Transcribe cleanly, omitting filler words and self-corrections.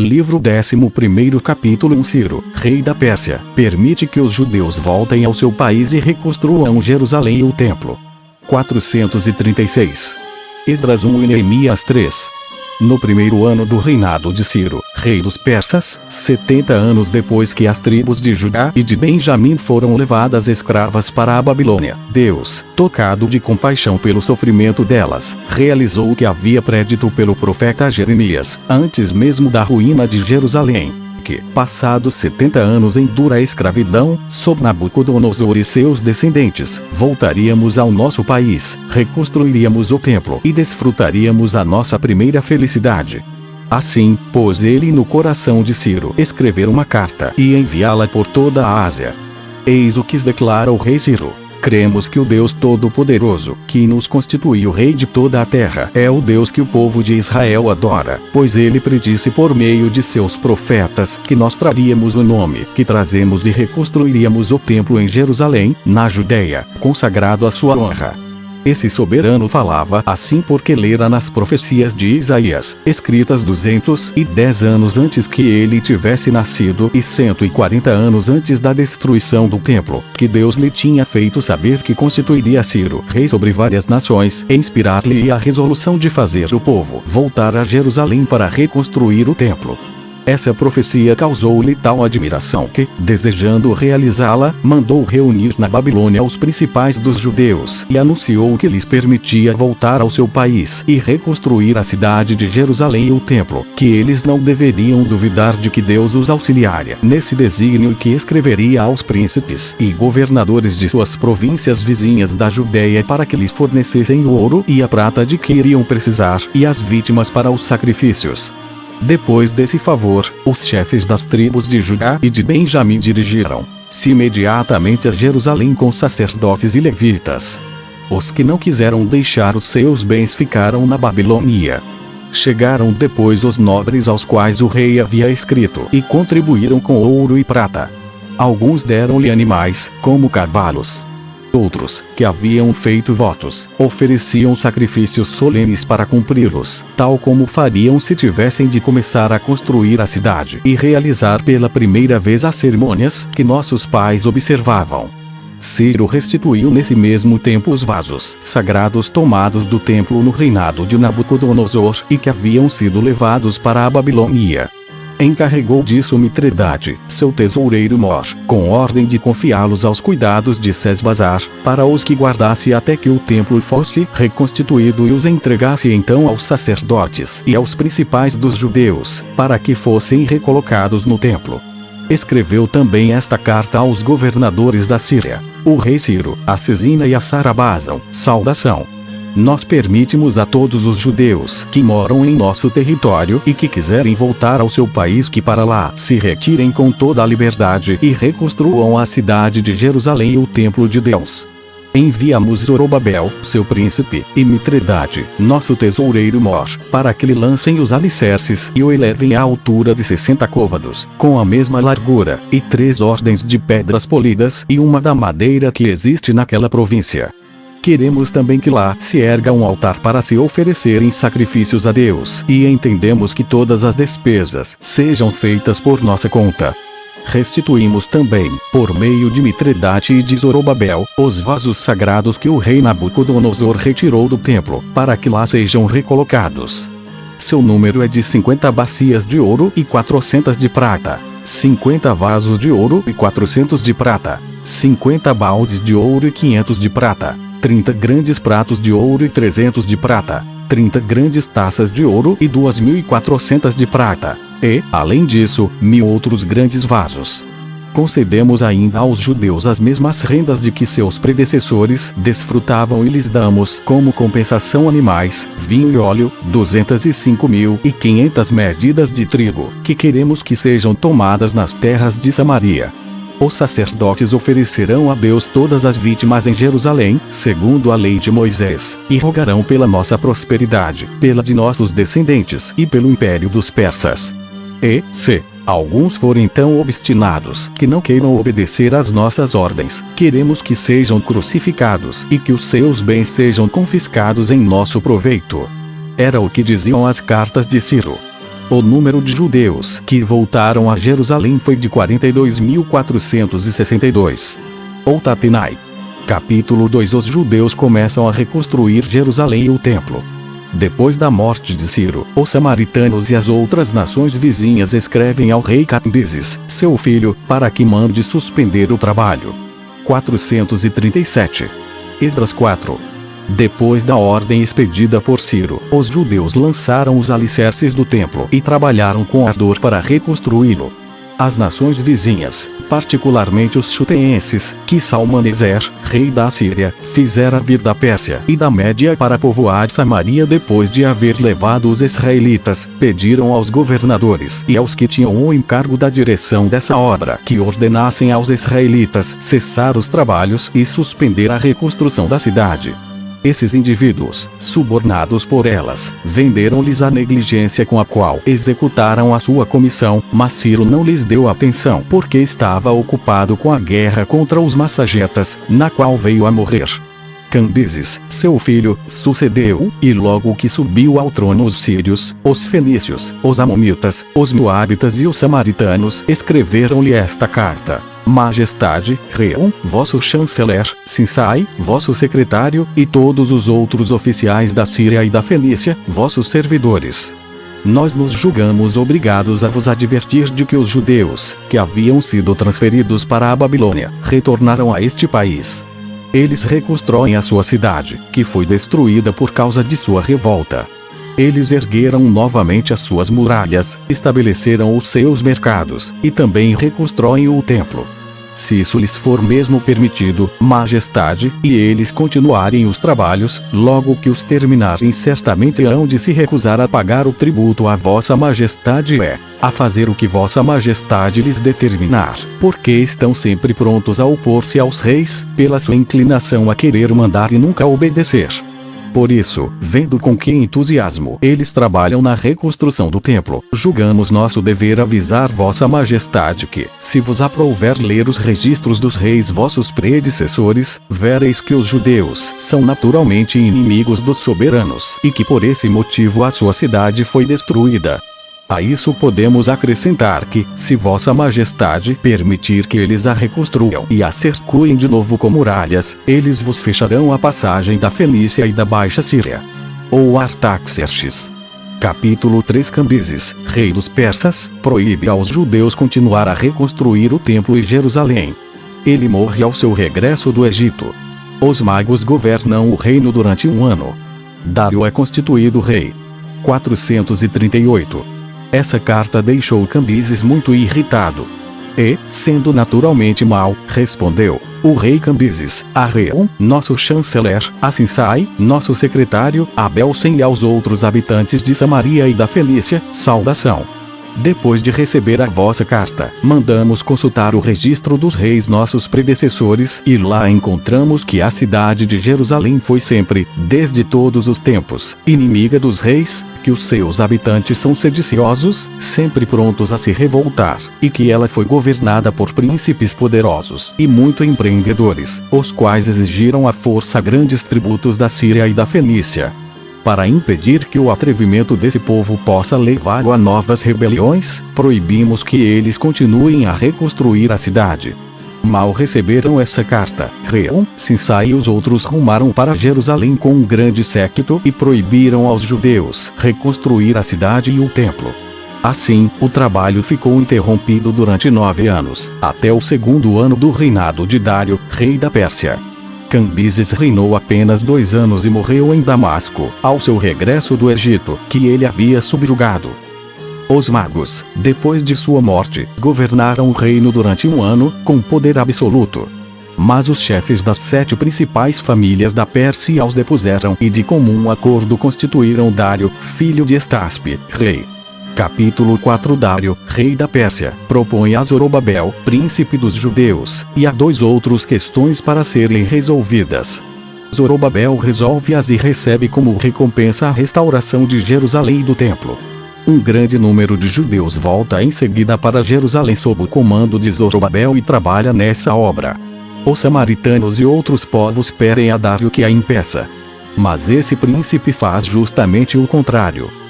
Livro 11º capítulo 1 Ciro, rei da Pérsia, permite que os judeus voltem ao seu país e reconstruam Jerusalém e o templo. 436. Esdras 1 e Neemias 3. No primeiro ano do reinado de Ciro, rei dos persas, 70 anos depois que as tribos de Judá e de Benjamim foram levadas escravas para a Babilônia, Deus, tocado de compaixão pelo sofrimento delas, realizou o que havia predito pelo profeta Jeremias, antes mesmo da ruína de Jerusalém, que, passados 70 anos em dura escravidão, sob Nabucodonosor e seus descendentes, voltaríamos ao nosso país, reconstruiríamos o templo e desfrutaríamos a nossa primeira felicidade. Assim, pôs ele no coração de Ciro escrever uma carta e enviá-la por toda a Ásia. Eis o que declara o rei Ciro. Cremos que o Deus Todo-Poderoso, que nos constituiu rei de toda a terra, é o Deus que o povo de Israel adora, pois ele predisse por meio de seus profetas que nós traríamos o nome, que trazemos e reconstruiríamos o templo em Jerusalém, na Judeia, consagrado à sua honra. Esse soberano falava assim porque lera nas profecias de Isaías, escritas 210 anos antes que ele tivesse nascido e 140 anos antes da destruição do templo, que Deus lhe tinha feito saber que constituiria Ciro rei sobre várias nações e inspirar-lhe a resolução de fazer o povo voltar a Jerusalém para reconstruir o templo. Essa profecia causou-lhe tal admiração que, desejando realizá-la, mandou reunir na Babilônia os principais dos judeus e anunciou que lhes permitia voltar ao seu país e reconstruir a cidade de Jerusalém e o templo, que eles não deveriam duvidar de que Deus os auxiliaria nesse desígnio e que escreveria aos príncipes e governadores de suas províncias vizinhas da Judéia para que lhes fornecessem o ouro e a prata de que iriam precisar e as vítimas para os sacrifícios. Depois desse favor, os chefes das tribos de Judá e de Benjamim dirigiram-se imediatamente a Jerusalém com sacerdotes e levitas. Os que não quiseram deixar os seus bens ficaram na Babilônia. Chegaram depois os nobres aos quais o rei havia escrito e contribuíram com ouro e prata. Alguns deram-lhe animais, como cavalos. Outros, que haviam feito votos, ofereciam sacrifícios solenes para cumpri-los, tal como fariam se tivessem de começar a construir a cidade e realizar pela primeira vez as cerimônias que nossos pais observavam. Ciro restituiu nesse mesmo tempo os vasos sagrados tomados do templo no reinado de Nabucodonosor e que haviam sido levados para a Babilônia. Encarregou disso Mitredate, seu tesoureiro-mor, com ordem de confiá-los aos cuidados de Sesbazar, para os que guardasse até que o templo fosse reconstituído e os entregasse então aos sacerdotes e aos principais dos judeus, para que fossem recolocados no templo. Escreveu também esta carta aos governadores da Síria, o rei Ciro, a Cesina e a Sarabazam, saudação. Nós permitimos a todos os judeus que moram em nosso território e que quiserem voltar ao seu país que para lá se retirem com toda a liberdade e reconstruam a cidade de Jerusalém e o templo de Deus. Enviamos Zorobabel, seu príncipe, e Mitredate, nosso tesoureiro-mor, para que lhe lancem os alicerces e o elevem à altura de 60 côvados, com a mesma largura, e 3 ordens de pedras polidas e uma da madeira que existe naquela província. Queremos também que lá se erga um altar para se oferecerem sacrifícios a Deus, e entendemos que todas as despesas sejam feitas por nossa conta. Restituímos também, por meio de Mitredate e de Zorobabel, os vasos sagrados que o rei Nabucodonosor retirou do templo, para que lá sejam recolocados. Seu número é de 50 bacias de ouro e 400 de prata, 50 vasos de ouro e 400 de prata, 50 baldes de ouro e 500 de prata, 30 grandes pratos de ouro e 300 de prata, 30 grandes taças de ouro e 2.400 de prata, e, além disso, 1.000 outros grandes vasos. Concedemos ainda aos judeus as mesmas rendas de que seus predecessores desfrutavam e lhes damos, como compensação animais, vinho e óleo, 205.500 medidas de trigo, que queremos que sejam tomadas nas terras de Samaria. Os sacerdotes oferecerão a Deus todas as vítimas em Jerusalém, segundo a lei de Moisés, e rogarão pela nossa prosperidade, pela de nossos descendentes e pelo império dos persas. E, se alguns forem tão obstinados que não queiram obedecer às nossas ordens, queremos que sejam crucificados e que os seus bens sejam confiscados em nosso proveito. Era o que diziam as cartas de Ciro. o número de judeus que voltaram a Jerusalém foi de 42.462. Ou Tatenai. Capítulo 2. Os judeus começam a reconstruir Jerusalém e o templo. Depois da morte de Ciro, os samaritanos e as outras nações vizinhas escrevem ao rei Cambises, seu filho, para que mande suspender o trabalho. 437. Esdras 4. Depois da ordem expedida por Ciro, os judeus lançaram os alicerces do templo e trabalharam com ardor para reconstruí-lo. As nações vizinhas, particularmente os chuteenses, que Salmaneser, rei da Síria, fizera vir da Pérsia e da Média para povoar Samaria depois de haver levado os israelitas, pediram aos governadores e aos que tinham o encargo da direção dessa obra que ordenassem aos israelitas cessar os trabalhos e suspender a reconstrução da cidade. Esses indivíduos, subornados por elas, venderam-lhes a negligência com a qual executaram a sua comissão, mas Ciro não lhes deu atenção porque estava ocupado com a guerra contra os massagetas, na qual veio a morrer. Cambises, seu filho, sucedeu, e logo que subiu ao trono os sírios, os fenícios, os amonitas, os moabitas e os samaritanos escreveram-lhe esta carta: Majestade, Reum, vosso chanceler, Sinsai, vosso secretário, e todos os outros oficiais da Síria e da Fenícia, vossos servidores. Nós nos julgamos obrigados a vos advertir de que os judeus, que haviam sido transferidos para a Babilônia, retornaram a este país. Eles reconstroem a sua cidade, que foi destruída por causa de sua revolta. Eles ergueram novamente as suas muralhas, estabeleceram os seus mercados, e também reconstroem o templo. Se isso lhes for mesmo permitido, majestade, e eles continuarem os trabalhos, logo que os terminarem certamente hão de se recusar a pagar o tributo a vossa majestade a fazer o que vossa majestade lhes determinar, porque estão sempre prontos a opor-se aos reis, pela sua inclinação a querer mandar e nunca obedecer. Por isso, vendo com que entusiasmo eles trabalham na reconstrução do templo, julgamos nosso dever avisar vossa majestade que, se vos aprouver ler os registros dos reis vossos predecessores, vereis que os judeus são naturalmente inimigos dos soberanos, e que por esse motivo a sua cidade foi destruída. A isso podemos acrescentar que, se vossa majestade permitir que eles a reconstruam e a cercuem de novo com muralhas, eles vos fecharão a passagem da Fenícia e da Baixa Síria. Ou Artaxerxes. Capítulo 3. Cambises, rei dos persas, proíbe aos judeus continuar a reconstruir o templo e Jerusalém. Ele morre ao seu regresso do Egito. Os magos governam o reino durante 1 ano. Dário é constituído rei. 438. Essa carta deixou Cambises muito irritado. E, sendo naturalmente mau, respondeu o rei Cambises a Reum, nosso chanceler, a Sinsai, nosso secretário, a Belsen e aos outros habitantes de Samaria e da Fenícia, saudação. Depois de receber a vossa carta, mandamos consultar o registro dos reis nossos predecessores, e lá encontramos que a cidade de Jerusalém foi sempre, desde todos os tempos, inimiga dos reis, que os seus habitantes são sediciosos, sempre prontos a se revoltar, e que ela foi governada por príncipes poderosos e muito empreendedores, os quais exigiram à força grandes tributos da Síria e da Fenícia. Para impedir que o atrevimento desse povo possa levá-lo a novas rebeliões, proibimos que eles continuem a reconstruir a cidade. Mal receberam essa carta, Reum, Sinsai e os outros rumaram para Jerusalém com um grande séquito e proibiram aos judeus reconstruir a cidade e o templo. Assim, o trabalho ficou interrompido durante 9 anos, até o 2º ano do reinado de Dário, rei da Pérsia. Cambises reinou apenas 2 anos e morreu em Damasco, ao seu regresso do Egito, que ele havia subjugado. Os magos, depois de sua morte, governaram o reino durante 1 ano, com poder absoluto. Mas os chefes das 7 principais famílias da Pérsia os depuseram e de comum acordo constituíram Dário, filho de Estaspe, rei. Capítulo 4. Dário, rei da Pérsia, propõe a Zorobabel, príncipe dos judeus, e a 2 outros questões para serem resolvidas. Zorobabel resolve-as e recebe como recompensa a restauração de Jerusalém e do templo. Um grande número de judeus volta em seguida para Jerusalém sob o comando de Zorobabel e trabalha nessa obra. Os samaritanos e outros povos pedem a Dário que a impeça. Mas esse príncipe faz justamente o contrário.